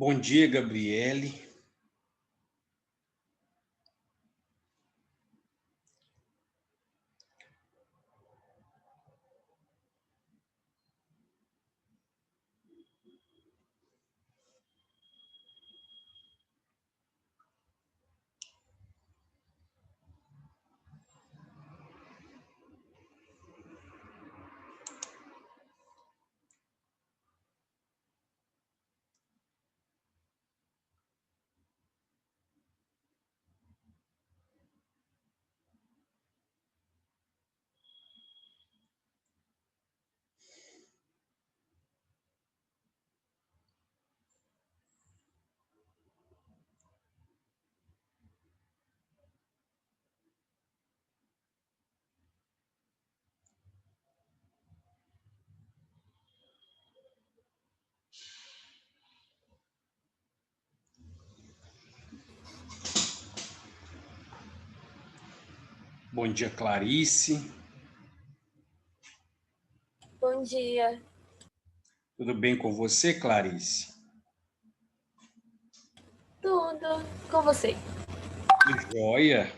Bom dia, Gabriele. Bom dia, Clarice. Bom dia. Tudo bem com você, Clarice? Tudo com você? Joia.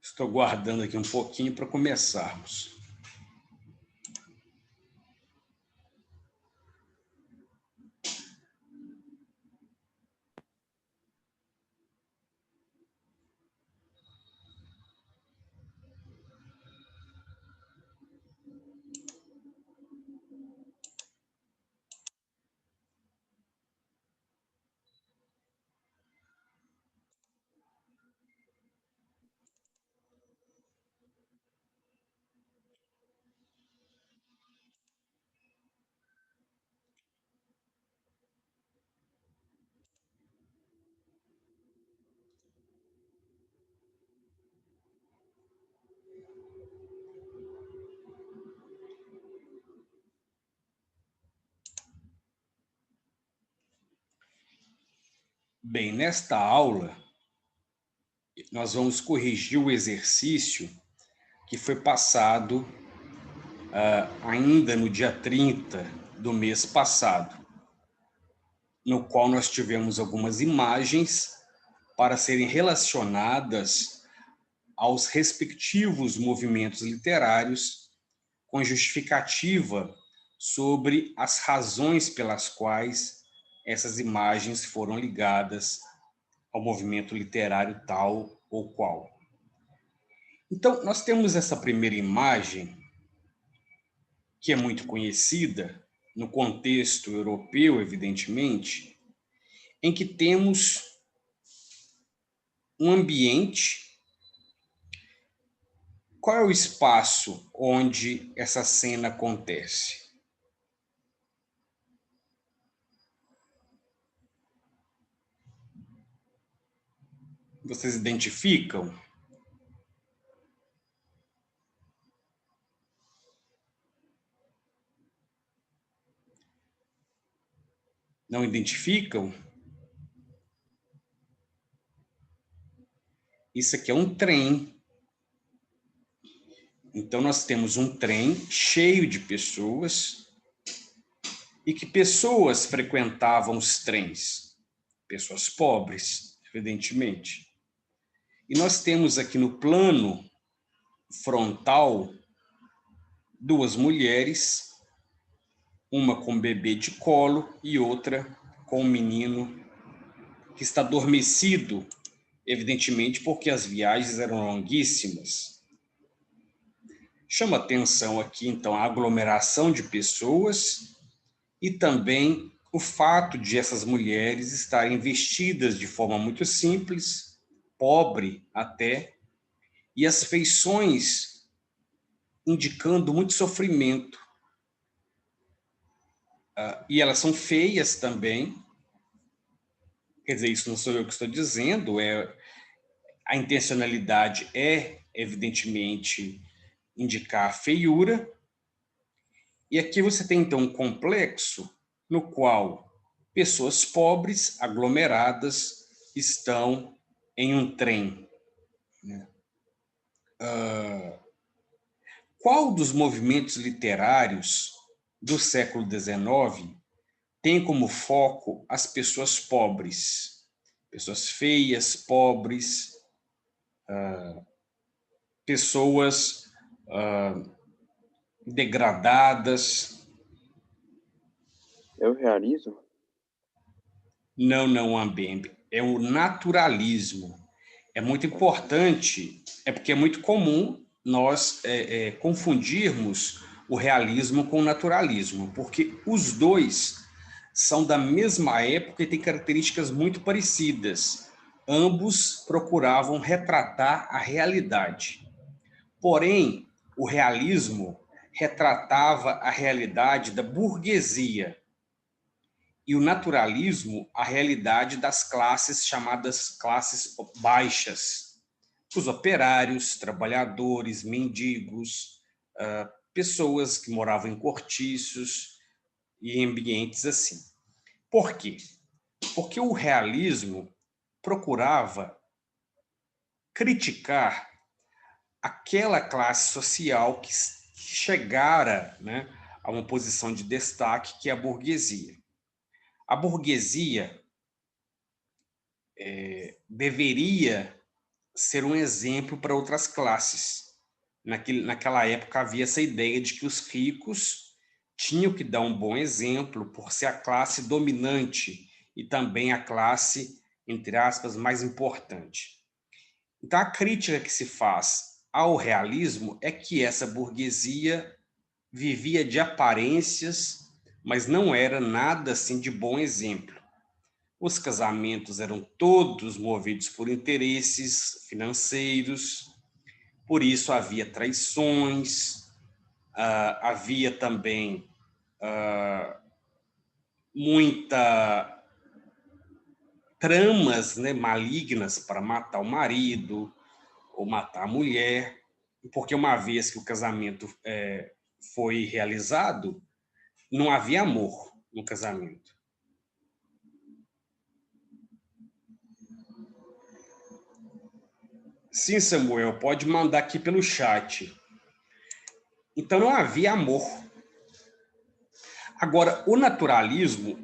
Estou guardando aqui um pouquinho para começarmos. Bem, nesta aula, nós vamos corrigir o exercício que foi passado ainda no dia 30 do mês passado, no qual nós tivemos algumas imagens para serem relacionadas aos respectivos movimentos literários com justificativa sobre as razões pelas quais essas imagens foram ligadas ao movimento literário tal ou qual. Então, nós temos essa primeira imagem, que é muito conhecida no contexto europeu, evidentemente, em que temos um ambiente. Qual é o espaço onde essa cena acontece? Vocês identificam? Não identificam? Isso aqui é um trem. Então, nós temos um trem cheio de pessoas e que pessoas frequentavam os trens? Pessoas pobres, evidentemente. E nós temos aqui no plano frontal duas mulheres, uma com um bebê de colo e outra com um menino que está adormecido, evidentemente porque as viagens eram longuíssimas. Chama atenção aqui, então, a aglomeração de pessoas e também o fato de essas mulheres estarem vestidas de forma muito simples, pobre até, e as feições indicando muito sofrimento. E elas são feias também. Quer dizer, isso não sou eu que estou dizendo, a intencionalidade é, evidentemente, indicar a feiura. E aqui você tem, então, um complexo no qual pessoas pobres, aglomeradas, estão em um trem. Qual dos movimentos literários do século XIX tem como foco as pessoas pobres? Pessoas feias, pobres, pessoas degradadas. É o realismo? Não, Ambembe. É o naturalismo. É muito importante, é porque é muito comum nós confundirmos o realismo com o naturalismo, porque os dois são da mesma época e têm características muito parecidas. Ambos procuravam retratar a realidade. Porém, o realismo retratava a realidade da burguesia e o naturalismo a realidade das classes chamadas classes baixas. Os operários, trabalhadores, mendigos, pessoas que moravam em cortiços e em ambientes assim. Por quê? Porque o realismo procurava criticar aquela classe social que chegara, né, a uma posição de destaque, que é a burguesia. A burguesia deveria ser um exemplo para outras classes. Naquela época havia essa ideia de que os ricos tinham que dar um bom exemplo por ser a classe dominante e também a classe, entre aspas, mais importante. Então, a crítica que se faz ao realismo é que essa burguesia vivia de aparências, mas não era nada assim de bom exemplo. Os casamentos eram todos movidos por interesses financeiros, por isso havia traições, havia também muita tramas, né, malignas para matar o marido ou matar a mulher, porque uma vez que o casamento foi realizado, não havia amor no casamento. Sim, Samuel, pode mandar aqui pelo chat. Então não havia amor. Agora, o naturalismo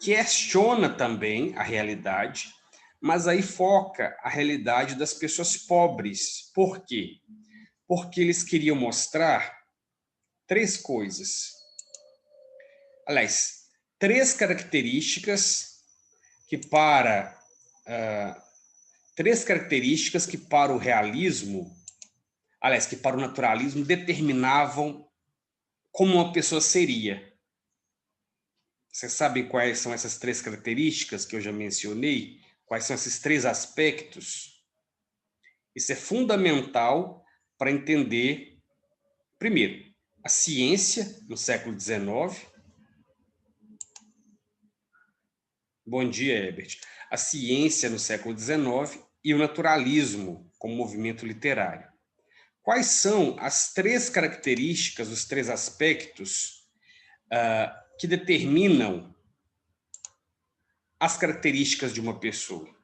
questiona também a realidade, mas aí foca a realidade das pessoas pobres. Por quê? Porque eles queriam mostrar três coisas. Aliás, três características que para o realismo, aliás, que para o naturalismo determinavam como uma pessoa seria. Você sabe quais são essas três características que eu já mencionei? Quais são esses três aspectos? Isso é fundamental para entender, primeiro, a ciência no século XIX. Bom dia, Herbert. A ciência no século XIX e o naturalismo como movimento literário. Quais são as três características, os três aspectos que determinam as características de uma pessoa?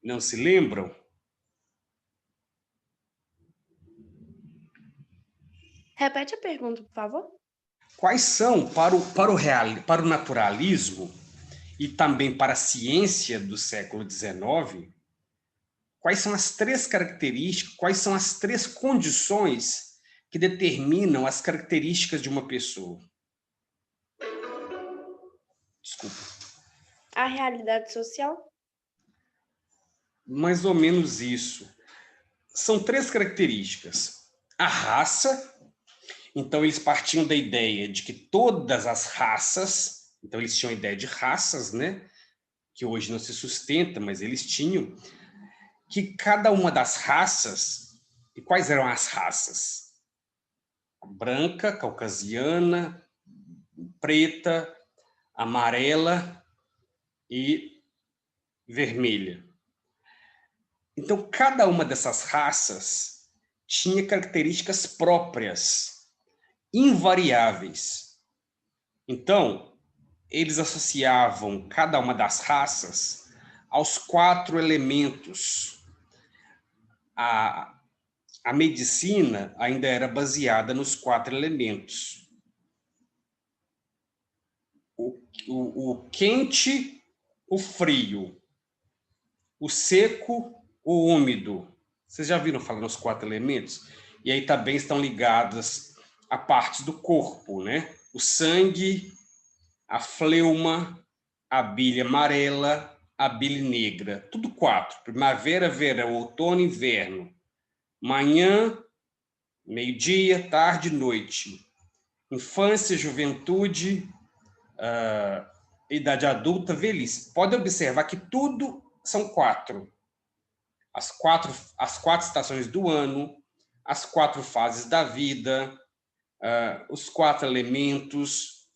Não se lembram? Repete a pergunta, por favor. Quais são, para o naturalismo e também para a ciência do século XIX, quais são as três características, quais são as três condições que determinam as características de uma pessoa? Desculpa. A realidade social? Mais ou menos isso. São três características. A raça, então eles partiam da ideia de que todas as raças, então eles tinham a ideia de raças, né? Que hoje não se sustenta, mas eles tinham, que cada uma das raças, e quais eram as raças? Branca, caucasiana, preta, amarela e vermelha. Então, cada uma dessas raças tinha características próprias, invariáveis. Então, eles associavam cada uma das raças aos 4 elementos. A medicina ainda era baseada nos 4 elementos. O quente, o frio, o seco, o úmido. Vocês já viram falar nos 4 elementos? E aí também estão ligadas a partes do corpo, né? O sangue, a fleuma, a bile amarela, a bile negra. Tudo 4. Primavera, verão, outono, inverno. Manhã, meio-dia, tarde, noite. Infância, juventude, idade adulta, velhice. Pode observar que tudo são 4. As quatro estações do ano, as 4 fases da vida, os 4 elementos,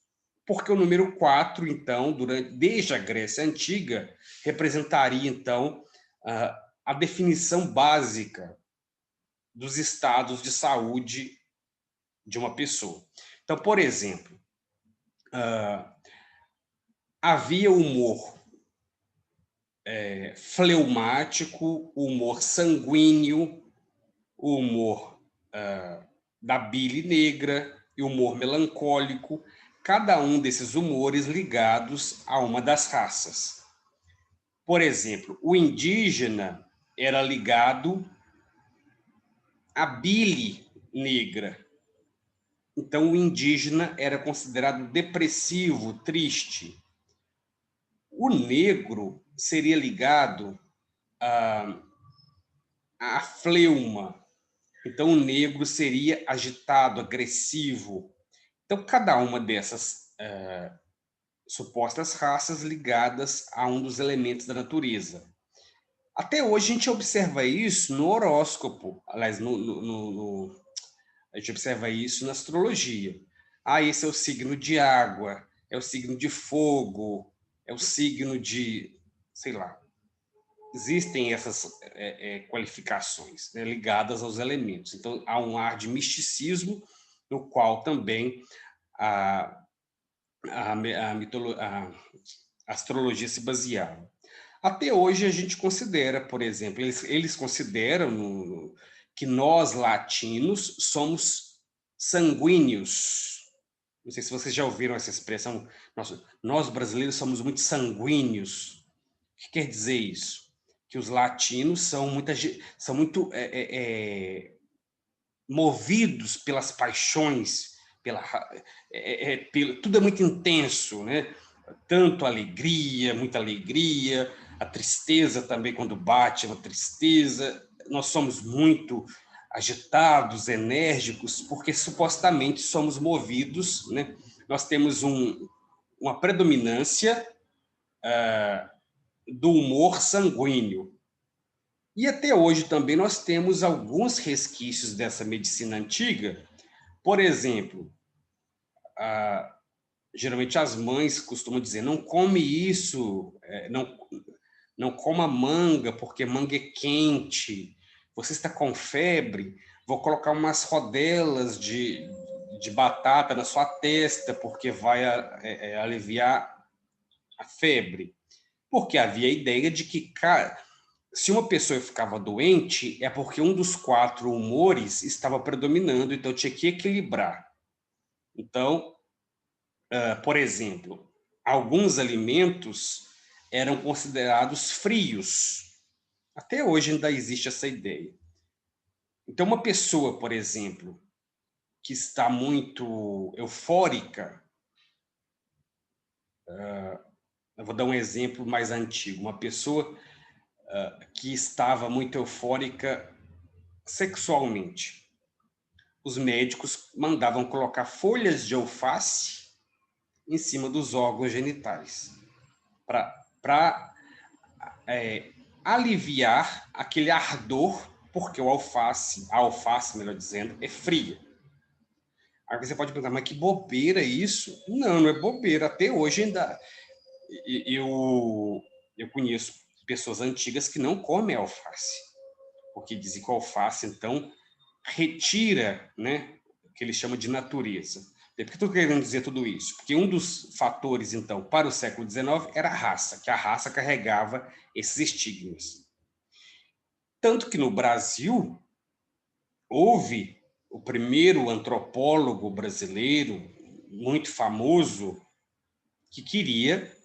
porque o número 4, então, desde a Grécia Antiga, representaria, então, a definição básica dos estados de saúde de uma pessoa. Então, por exemplo, havia humor fleumático, humor sanguíneo, o humor da bile negra e o humor melancólico, cada um desses humores ligados a uma das raças. Por exemplo, o indígena era ligado à bile negra. Então, o indígena era considerado depressivo, triste. O negro seria ligado à fleuma. Então, o negro seria agitado, agressivo. Então, cada uma dessas supostas raças ligadas a um dos elementos da natureza. Até hoje, a gente observa isso no horóscopo, aliás, a gente observa isso na astrologia. Esse é o signo de água, é o signo de fogo, é o signo de, sei lá. Existem essas qualificações, né, ligadas aos elementos. Então, há um ar de misticismo, no qual também a astrologia se baseava. Até hoje, a gente considera, por exemplo, eles consideram que nós, latinos, somos sanguíneos. Não sei se vocês já ouviram essa expressão. Nós brasileiros somos muito sanguíneos. O que quer dizer isso? Que os latinos são muito movidos pelas paixões, tudo é muito intenso, né? Tanto alegria, muita alegria, a tristeza também, quando bate, é uma tristeza. Nós somos muito agitados, enérgicos, porque supostamente somos movidos, né? Nós temos uma predominância do humor sanguíneo. E até hoje também nós temos alguns resquícios dessa medicina antiga. Por exemplo, geralmente as mães costumam dizer, não come isso, não coma manga, porque manga é quente, você está com febre, vou colocar umas rodelas de batata na sua testa, porque vai aliviar a febre. Porque havia a ideia de que se uma pessoa ficava doente, é porque um dos 4 humores estava predominando, então tinha que equilibrar. Então, por exemplo, alguns alimentos eram considerados frios. Até hoje ainda existe essa ideia. Então, uma pessoa, por exemplo, que está muito eufórica, eu vou dar um exemplo mais antigo, uma pessoa que estava muito eufórica sexualmente. Os médicos mandavam colocar folhas de alface em cima dos órgãos genitais para aliviar aquele ardor, porque a alface, melhor dizendo, é fria. Aí você pode pensar, mas que bobeira isso? Não, não é bobeira. Até hoje ainda eu conheço pessoas antigas que não comem alface, porque dizem que a alface, então, retira, né, o que eles chamam de natureza. Por que estou querendo dizer tudo isso? Porque um dos fatores, então, para o século XIX era a raça, que a raça carregava esses estigmas. Tanto que no Brasil houve o primeiro antropólogo brasileiro, muito famoso, que queria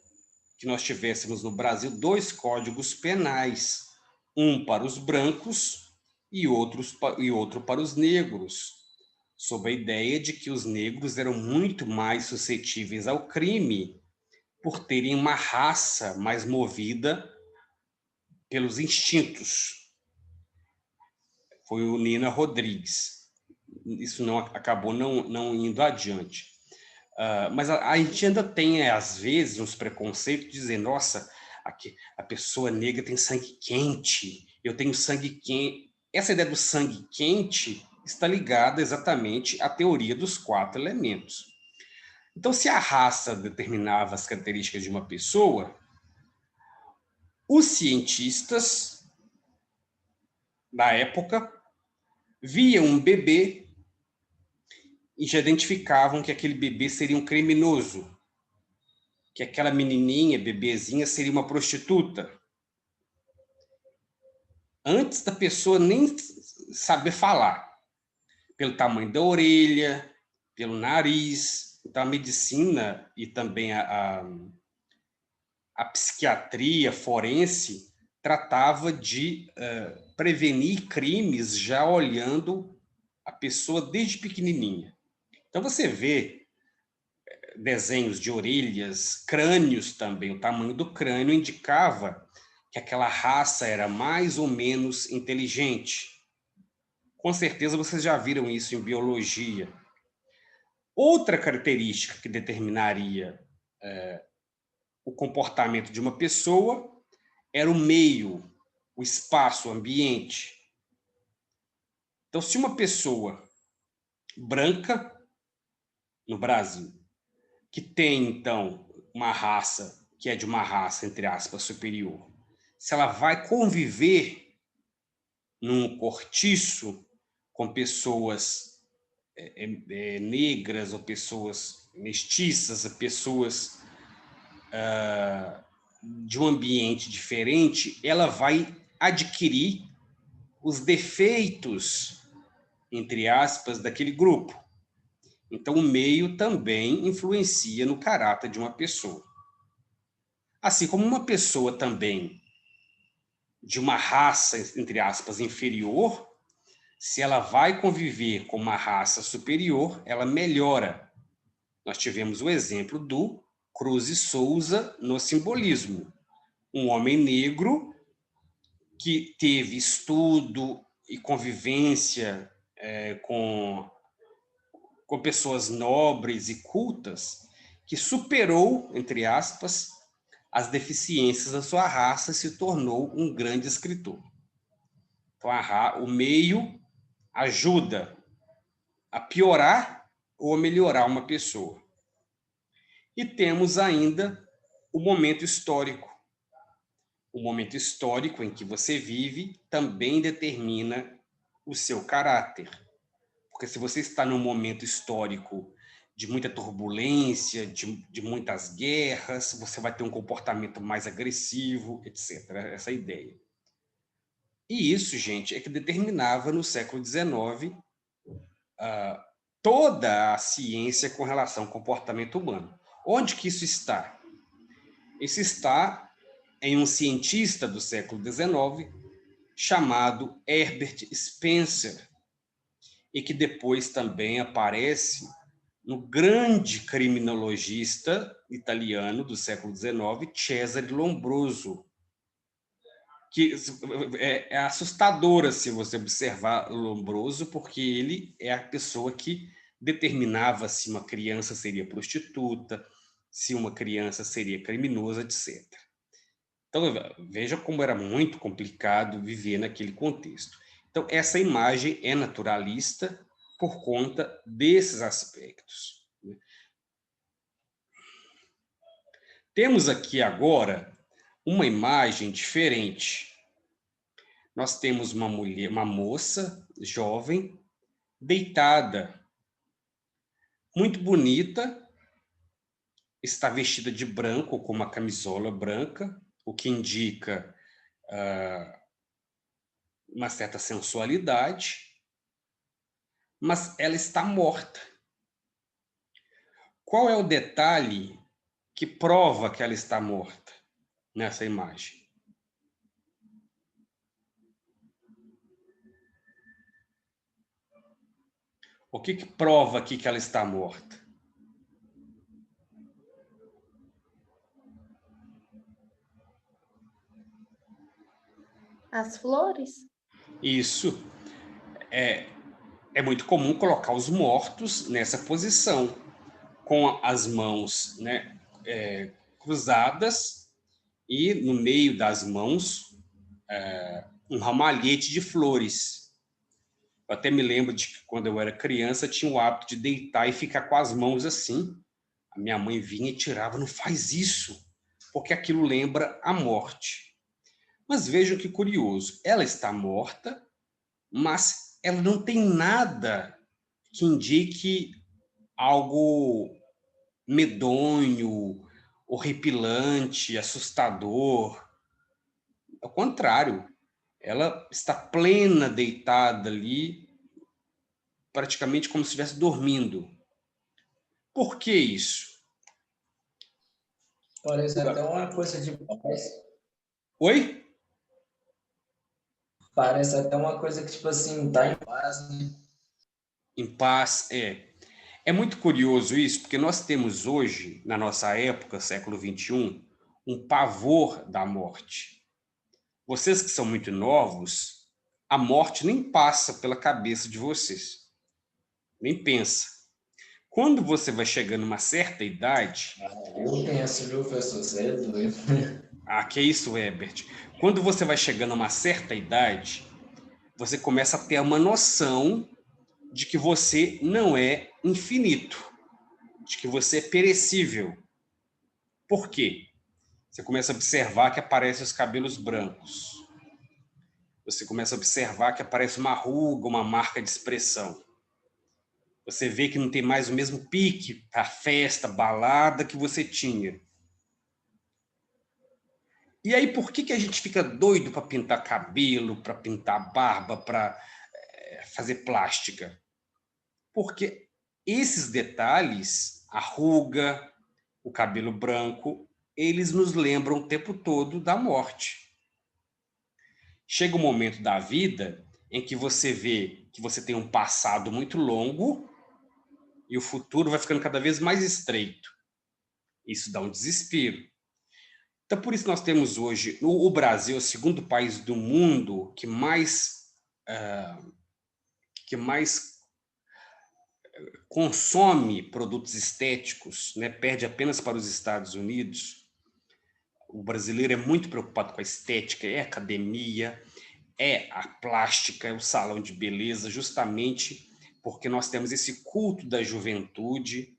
que nós tivéssemos no Brasil 2 códigos penais, um para os brancos e outro para os negros, sob a ideia de que os negros eram muito mais suscetíveis ao crime por terem uma raça mais movida pelos instintos. Foi o Nina Rodrigues. Isso acabou não indo adiante. Mas a gente ainda tem, às vezes, uns preconceitos de dizer, nossa, a pessoa negra tem sangue quente, eu tenho sangue quente. Essa ideia do sangue quente está ligada exatamente à teoria dos 4 elementos. Então, se a raça determinava as características de uma pessoa, os cientistas da época viam um bebê e já identificavam que aquele bebê seria um criminoso, que aquela menininha, bebezinha, seria uma prostituta. Antes da pessoa nem saber falar, pelo tamanho da orelha, pelo nariz. Então, a medicina e também a psiquiatria forense tratava de prevenir crimes já olhando a pessoa desde pequenininha. Então, você vê desenhos de orelhas, crânios também. O tamanho do crânio indicava que aquela raça era mais ou menos inteligente. Com certeza vocês já viram isso em biologia. Outra característica que determinaria o comportamento de uma pessoa era o meio, o espaço, o ambiente. Então, se uma pessoa branca no Brasil, que tem, então, uma raça, que é de uma raça, entre aspas, superior, se ela vai conviver num cortiço com pessoas negras ou pessoas mestiças, pessoas de um ambiente diferente, ela vai adquirir os defeitos, entre aspas, daquele grupo. Então, o meio também influencia no caráter de uma pessoa. Assim como uma pessoa também de uma raça, entre aspas, inferior, se ela vai conviver com uma raça superior, ela melhora. Nós tivemos o exemplo do Cruz e Souza no simbolismo. Um homem negro que teve estudo e convivência com pessoas nobres e cultas, que superou, entre aspas, as deficiências da sua raça e se tornou um grande escritor. Então, o meio ajuda a piorar ou a melhorar uma pessoa. E temos ainda o momento histórico. O momento histórico em que você vive também determina o seu caráter. Porque se você está num momento histórico de muita turbulência, de muitas guerras, você vai ter um comportamento mais agressivo, etc. Essa é a ideia. E isso, gente, é que determinava no século XIX toda a ciência com relação ao comportamento humano. Onde que isso está? Isso está em um cientista do século XIX chamado Herbert Spencer, e que depois também aparece no grande criminologista italiano do século XIX, Cesare Lombroso, que é assustadora se você observar Lombroso, porque ele é a pessoa que determinava se uma criança seria prostituta, se uma criança seria criminosa, etc. Então, veja como era muito complicado viver naquele contexto. Então, essa imagem é naturalista por conta desses aspectos. Temos aqui agora uma imagem diferente. Nós temos uma mulher, uma moça jovem, deitada muito bonita, está vestida de branco, com uma camisola branca, o que indica uma certa sensualidade, mas ela está morta. Qual é o detalhe que prova que ela está morta nessa imagem? O que prova aqui que ela está morta? As flores? Isso. É muito comum colocar os mortos nessa posição, com as mãos, né, cruzadas e no meio das mãos um ramalhete de flores. Eu até me lembro de que quando eu era criança tinha o hábito de deitar e ficar com as mãos assim. A minha mãe vinha e tirava, não faz isso, porque aquilo lembra a morte. Mas vejam que curioso, ela está morta, mas ela não tem nada que indique algo medonho, horripilante, assustador. Ao contrário, ela está plena, deitada ali, praticamente como se estivesse dormindo. Por que isso? Parece até uma coisa de paz. Oi? Parece até uma coisa que, tipo assim, tá em paz, né? Em paz, é. É muito curioso isso, porque nós temos hoje, na nossa época, século XXI, um pavor da morte. Vocês que são muito novos, a morte nem passa pela cabeça de vocês. Nem pensa. Quando você vai chegando a uma certa idade... Eu penso, viu, professor? Você é doido. Que é isso, Herbert? Quando você vai chegando a uma certa idade, você começa a ter uma noção de que você não é infinito, de que você é perecível. Por quê? Você começa a observar que aparecem os cabelos brancos. Você começa a observar que aparece uma ruga, uma marca de expressão. Você vê que não tem mais o mesmo pique para festa, balada que você tinha. E aí, por que a gente fica doido para pintar cabelo, para pintar barba, para fazer plástica? Porque esses detalhes, a ruga, o cabelo branco, eles nos lembram o tempo todo da morte. Chega um momento da vida em que você vê que você tem um passado muito longo e o futuro vai ficando cada vez mais estreito. Isso dá um desespero. Então, por isso nós temos hoje, o Brasil é o segundo país do mundo que mais consome produtos estéticos, né? Perde apenas para os Estados Unidos. O brasileiro é muito preocupado com a estética, é a academia, é a plástica, é o salão de beleza, justamente porque nós temos esse culto da juventude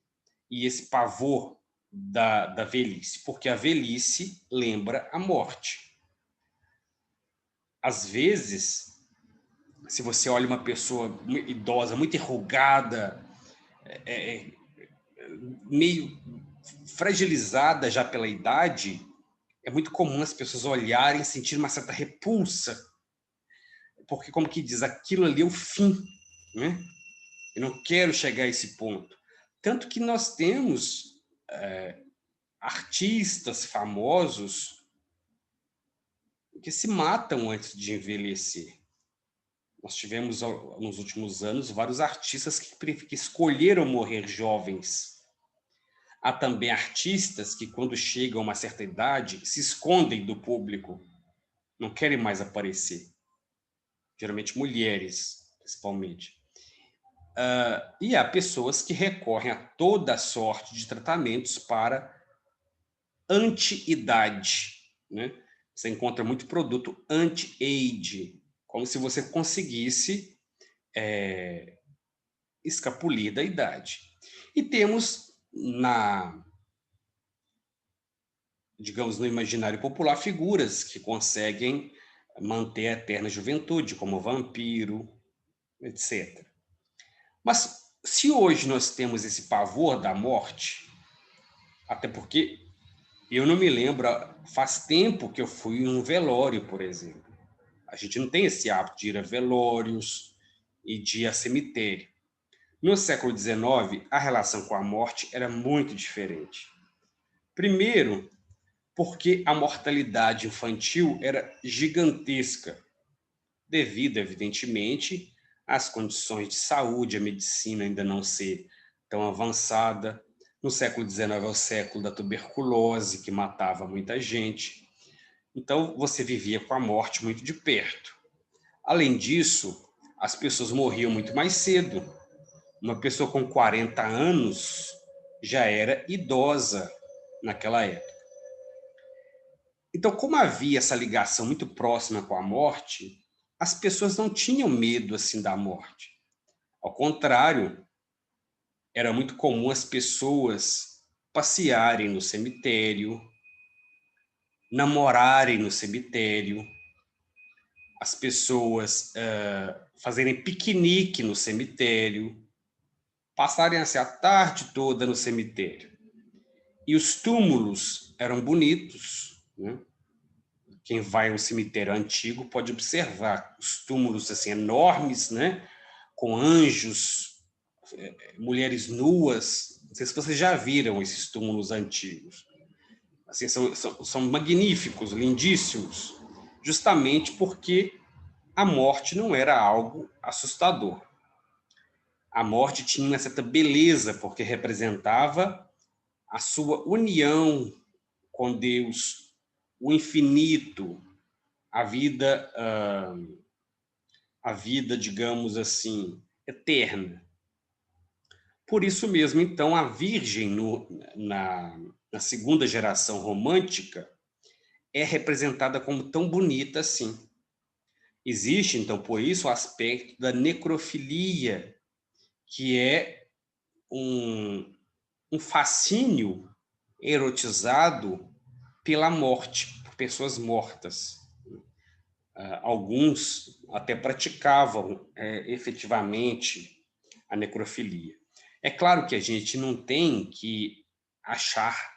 e esse pavor da velhice, porque a velhice lembra a morte. Às vezes, se você olha uma pessoa idosa, muito enrugada, meio fragilizada já pela idade, é muito comum as pessoas olharem e sentir uma certa repulsa, porque, como que diz, aquilo ali é o fim, né? Eu não quero chegar a esse ponto. Tanto que nós temos artistas famosos que se matam antes de envelhecer. Nós tivemos, nos últimos anos, vários artistas que escolheram morrer jovens. Há também artistas que, quando chegam a uma certa idade, se escondem do público, não querem mais aparecer. Geralmente mulheres, principalmente. E há pessoas que recorrem a toda sorte de tratamentos para anti-idade, né? Você encontra muito produto anti-age, como se você conseguisse escapulir da idade. E temos, digamos, no imaginário popular, figuras que conseguem manter a eterna juventude, como o vampiro, etc. Mas se hoje nós temos esse pavor da morte, até porque eu não me lembro, faz tempo que eu fui em um velório, por exemplo. A gente não tem esse hábito de ir a velórios e de ir a cemitério. No século XIX, a relação com a morte era muito diferente. Primeiro, porque a mortalidade infantil era gigantesca, devido, evidentemente, às condições de saúde, a medicina ainda não ser tão avançada. No século XIX é o século da tuberculose, que matava muita gente. Então, você vivia com a morte muito de perto. Além disso, as pessoas morriam muito mais cedo. Uma pessoa com 40 anos já era idosa naquela época. Então, como havia essa ligação muito próxima com a morte, as pessoas não tinham medo assim da morte. Ao contrário, era muito comum as pessoas passearem no cemitério, namorarem no cemitério, as pessoas fazerem piquenique no cemitério, passarem assim, a tarde toda no cemitério. E os túmulos eram bonitos, né? Quem vai ao cemitério antigo pode observar os túmulos assim enormes, né? Com anjos, mulheres nuas. Não sei se vocês já viram esses túmulos antigos. Assim, são magníficos, lindíssimos, justamente porque a morte não era algo assustador. A morte tinha uma certa beleza, porque representava a sua união com Deus, o infinito, a vida, digamos assim, eterna. Por isso mesmo, então, a Virgem na segunda geração romântica é representada como tão bonita assim. Existe, então, por isso, o aspecto da necrofilia, que é um fascínio erotizado pela morte, por pessoas mortas. Alguns até praticavam efetivamente a necrofilia. É claro que a gente não tem que achar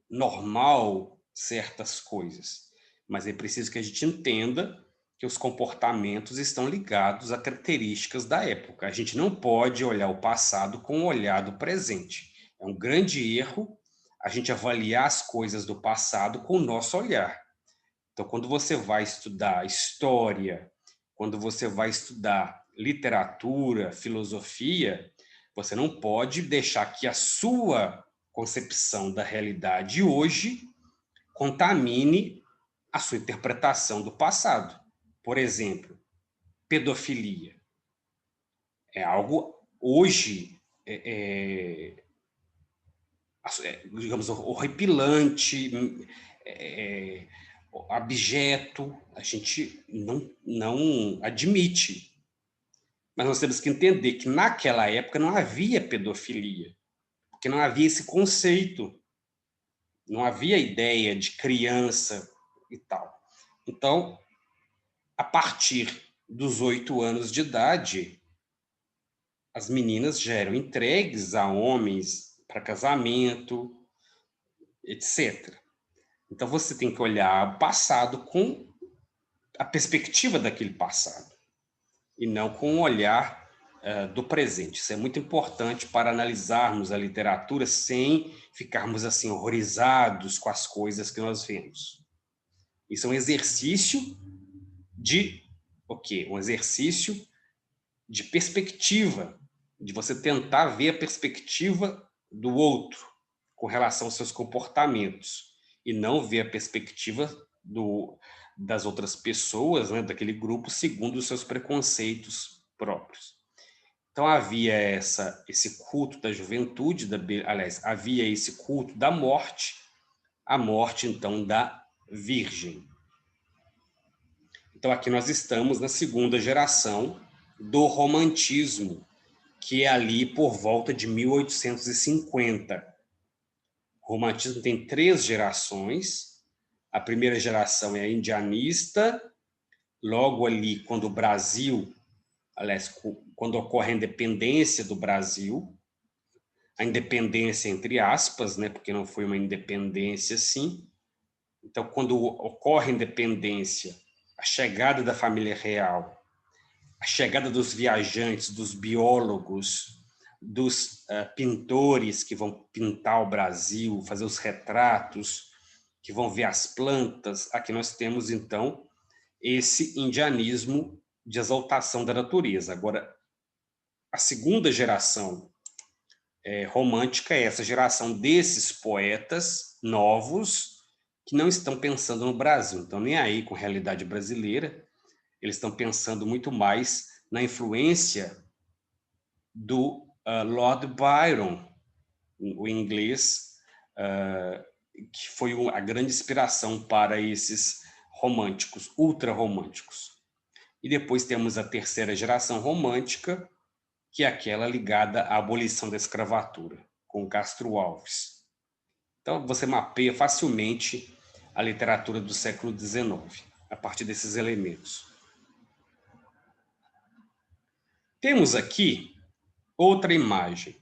normal certas coisas, mas é preciso que a gente entenda que os comportamentos estão ligados a características da época. A gente não pode olhar o passado com o olhar do presente. É um grande erro a gente avaliar as coisas do passado com o nosso olhar. Então, quando você vai estudar história, quando você vai estudar literatura, filosofia, você não pode deixar que a sua concepção da realidade hoje contamine a sua interpretação do passado. Por exemplo, pedofilia. É algo hoje, digamos, horripilante, abjeto, a gente não admite. Mas nós temos que entender que naquela época não havia pedofilia, porque não havia esse conceito, não havia ideia de criança e tal. Então, a partir dos 8 anos de idade, as meninas já eram entregues a homens para casamento, etc. Então, você tem que olhar o passado com a perspectiva daquele passado, e não com o olhar do presente. Isso é muito importante para analisarmos a literatura sem ficarmos assim horrorizados com as coisas que nós vemos. Isso é um exercício de o quê? Um exercício de perspectiva, de você tentar ver a perspectiva do outro com relação aos seus comportamentos e não ver a perspectiva das outras pessoas, né, daquele grupo, segundo os seus preconceitos próprios. Então havia esse culto da juventude, aliás, havia esse culto da morte, a morte então da Virgem. Então aqui nós estamos na segunda geração do romantismo, que é ali por volta de 1850. O romantismo tem 3 gerações. A primeira geração é a indianista, logo ali quando o Brasil aliás, quando ocorre a independência do Brasil, a independência entre aspas, né, porque não foi uma independência assim. Então, quando ocorre a independência, a chegada da família real, a chegada dos viajantes, dos biólogos, dos pintores que vão pintar o Brasil, fazer os retratos, que vão ver as plantas, aqui nós temos, então, esse indianismo de exaltação da natureza. Agora, a segunda geração romântica é essa geração desses poetas novos que não estão pensando no Brasil, então nem aí com a realidade brasileira, eles estão pensando muito mais na influência do Lord Byron, o inglês, que foi a grande inspiração para esses românticos, ultra-românticos. E depois temos a terceira geração romântica, que é aquela ligada à abolição da escravatura, com Castro Alves. Então, você mapeia facilmente a literatura do século XIX, a partir desses elementos. Temos aqui outra imagem.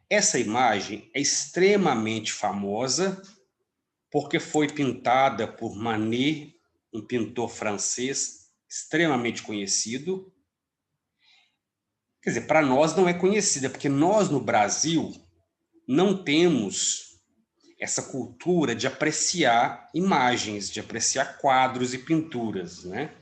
Essa imagem é extremamente famosa porque foi pintada por Manet, um pintor francês extremamente conhecido. Quer dizer, para nós não é conhecida, porque nós no Brasil não temos essa cultura de apreciar imagens, de apreciar quadros e pinturas, né?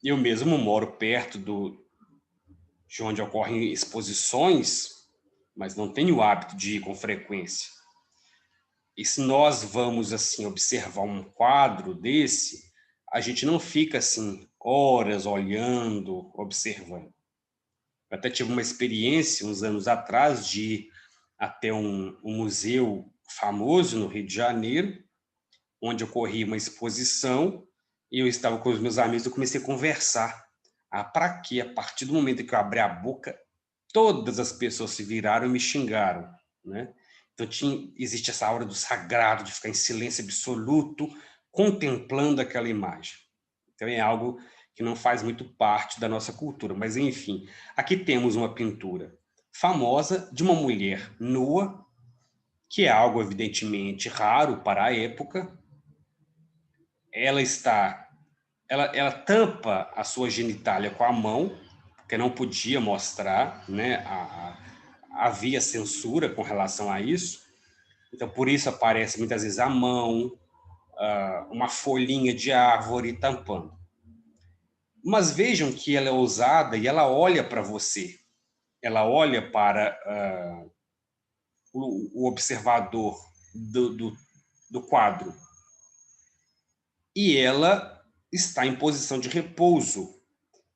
Eu mesmo moro perto de onde ocorrem exposições, mas não tenho o hábito de ir com frequência. E se nós vamos assim observar um quadro desse, a gente não fica assim horas olhando, observando. Eu até tive uma experiência uns anos atrás de ir até um museu famoso no Rio de Janeiro, onde ocorria uma exposição, e eu estava com os meus amigos, eu comecei a conversar. Para quê? A partir do momento que eu abri a boca, todas as pessoas se viraram e me xingaram, né? Então existe essa aura do sagrado, de ficar em silêncio absoluto, contemplando aquela imagem. Então é algo que não faz muito parte da nossa cultura, mas enfim, aqui temos uma pintura famosa de uma mulher nua, que é algo evidentemente raro para a época. Ela tampa a sua genitália com a mão, porque não podia mostrar, né? Havia censura com relação a isso. Então, por isso aparece muitas vezes a mão, uma folhinha de árvore tampando. Mas vejam que ela é ousada e ela olha para você. Ela olha para o observador do quadro. E ela está em posição de repouso.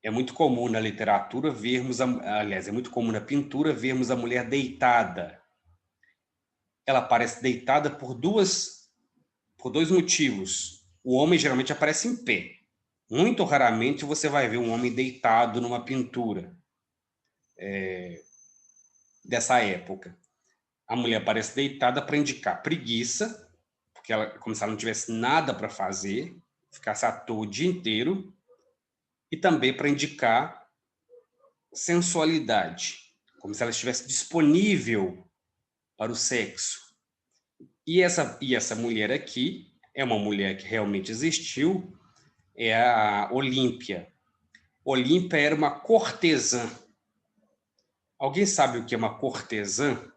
É muito comum na literatura vermos, aliás, é muito comum na pintura vermos a mulher deitada. Ela aparece deitada por dois motivos. O homem geralmente aparece em pé. Muito raramente você vai ver um homem deitado numa pintura dessa época. A mulher aparece deitada para indicar preguiça, porque ela, como se ela não tivesse nada para fazer, ficasse à toa o dia inteiro, e também para indicar sensualidade, como se ela estivesse disponível para o sexo. E essa mulher aqui é uma mulher que realmente existiu, é a Olímpia. Olímpia era uma cortesã. Alguém sabe o que é uma cortesã?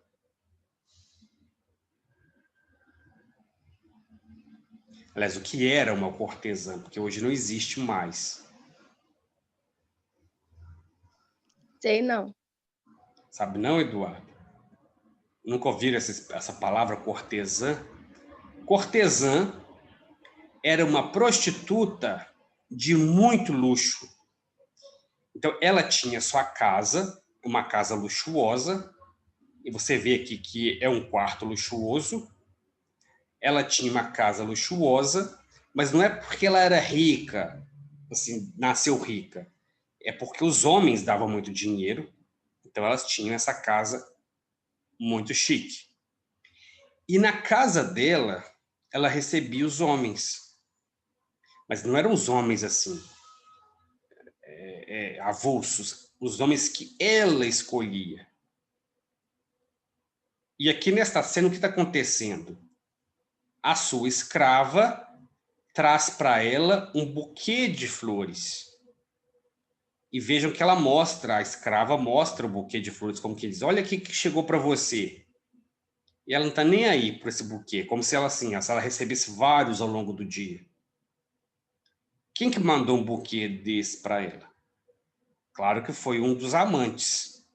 Aliás, o que era uma cortesã? Porque hoje não existe mais. Sei não. Sabe não, Eduardo? Nunca ouviram essa palavra cortesã? Cortesã era uma prostituta de muito luxo. Então, ela tinha sua casa, uma casa luxuosa, e você vê aqui que é um quarto luxuoso. Ela tinha uma casa luxuosa, mas não é porque ela era rica, assim, nasceu rica. É porque os homens davam muito dinheiro, então elas tinham essa casa muito chique. E na casa dela, ela recebia os homens. Mas não eram os homens assim. avulsos, os homens que ela escolhia. E aqui nesta cena, o que está acontecendo? A sua escrava traz para ela um buquê de flores. E vejam que ela mostra, a escrava mostra o buquê de flores, como que diz, olha aqui que chegou para você. E ela não está nem aí por esse buquê, como se ela, assim, se ela recebesse vários ao longo do dia. Quem que mandou um buquê desse para ela? Claro que foi um dos amantes.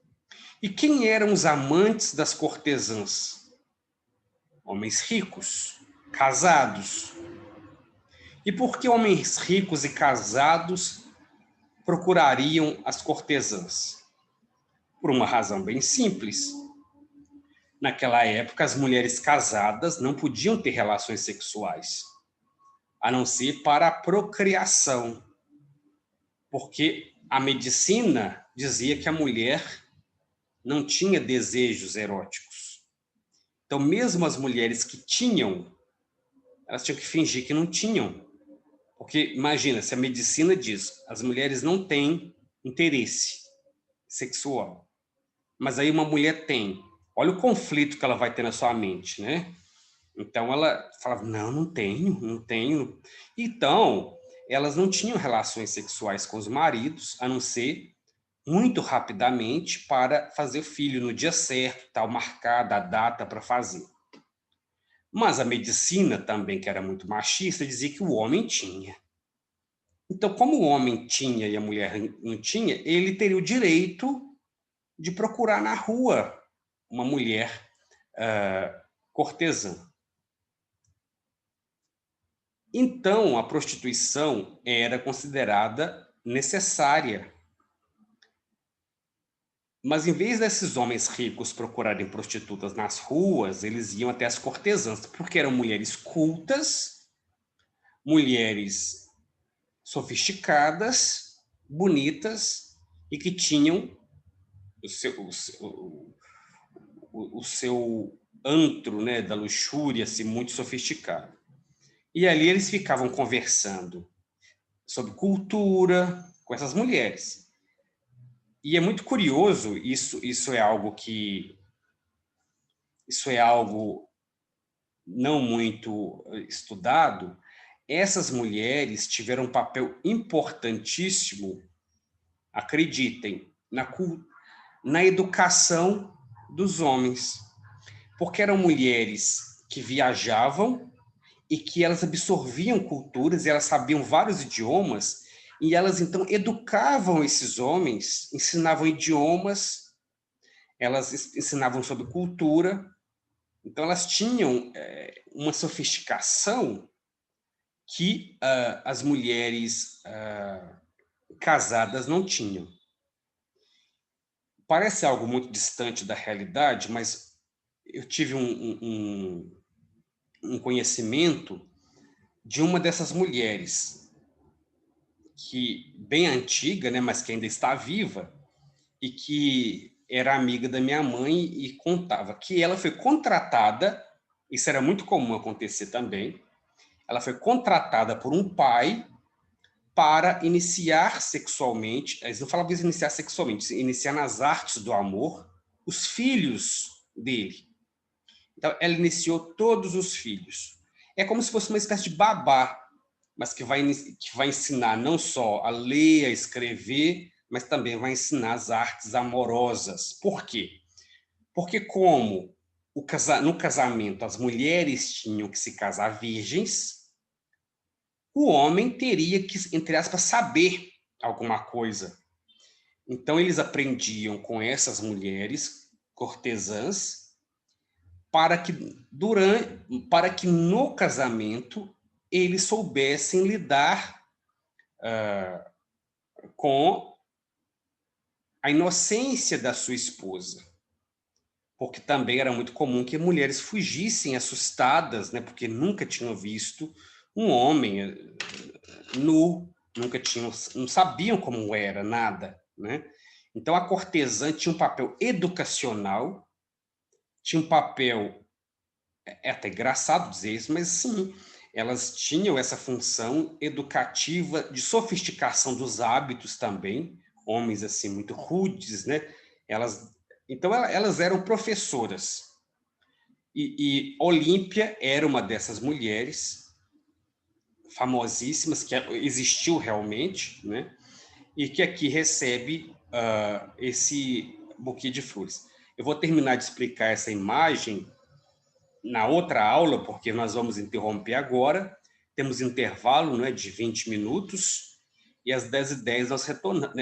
E quem eram os amantes das cortesãs? Homens ricos, casados. E por que homens ricos e casados procurariam as cortesãs? Por uma razão bem simples. Naquela época, as mulheres casadas não podiam ter relações sexuais, a não ser para a procriação, porque a medicina dizia que a mulher não tinha desejos eróticos. Então, mesmo as mulheres que tinham, elas tinham que fingir que não tinham. Porque, imagina, se a medicina diz as mulheres não têm interesse sexual, mas aí uma mulher tem. Olha o conflito que ela vai ter na sua mente, né? Então, ela falava, não tenho. Então, elas não tinham relações sexuais com os maridos, a não ser muito rapidamente para fazer filho no dia certo, tal, marcada a data para fazer. Mas a medicina também, que era muito machista, dizia que o homem tinha. Então, como o homem tinha e a mulher não tinha, ele teria o direito de procurar na rua uma mulher cortesã. Então, a prostituição era considerada necessária. Mas, em vez desses homens ricos procurarem prostitutas nas ruas, eles iam até as cortesãs, porque eram mulheres cultas, mulheres sofisticadas, bonitas e que tinham o seu antro, né, da luxúria assim, muito sofisticado. E ali eles ficavam conversando sobre cultura com essas mulheres. E é muito curioso, isso é algo não muito estudado. Essas mulheres tiveram um papel importantíssimo, acreditem, na educação dos homens, porque eram mulheres que viajavam e que elas absorviam culturas, e elas sabiam vários idiomas, e elas então educavam esses homens, ensinavam idiomas, elas ensinavam sobre cultura, então elas tinham uma sofisticação que as mulheres casadas não tinham. Parece algo muito distante da realidade, mas eu tive um conhecimento de uma dessas mulheres, que bem antiga, né, mas que ainda está viva, e que era amiga da minha mãe e contava que ela foi contratada, isso era muito comum acontecer também, ela foi contratada por um pai para iniciar sexualmente, eles não falavam iniciar sexualmente, iniciar nas artes do amor, os filhos dele. Então, ela iniciou todos os filhos. É como se fosse uma espécie de babá, mas que vai ensinar não só a ler, a escrever, mas também vai ensinar as artes amorosas. Por quê? Porque como no casamento as mulheres tinham que se casar virgens, o homem teria que, entre aspas, saber alguma coisa. Então, eles aprendiam com essas mulheres cortesãs para que no casamento eles soubessem lidar com a inocência da sua esposa. Porque também era muito comum que mulheres fugissem assustadas, né, porque nunca tinham visto um homem nu, não sabiam como era, nada, né? Então, a cortesã tinha um papel educacional, tinha um papel, é até engraçado dizer isso, mas sim, elas tinham essa função educativa de sofisticação dos hábitos também, homens assim muito rudes, né? Então elas eram professoras. E Olímpia era uma dessas mulheres famosíssimas que existiu realmente, né? E que aqui recebe esse buquê de flores. Eu vou terminar de explicar essa imagem na outra aula, porque nós vamos interromper agora. Temos intervalo, né, de 20 minutos, e às 10h10 nós retornamos, né,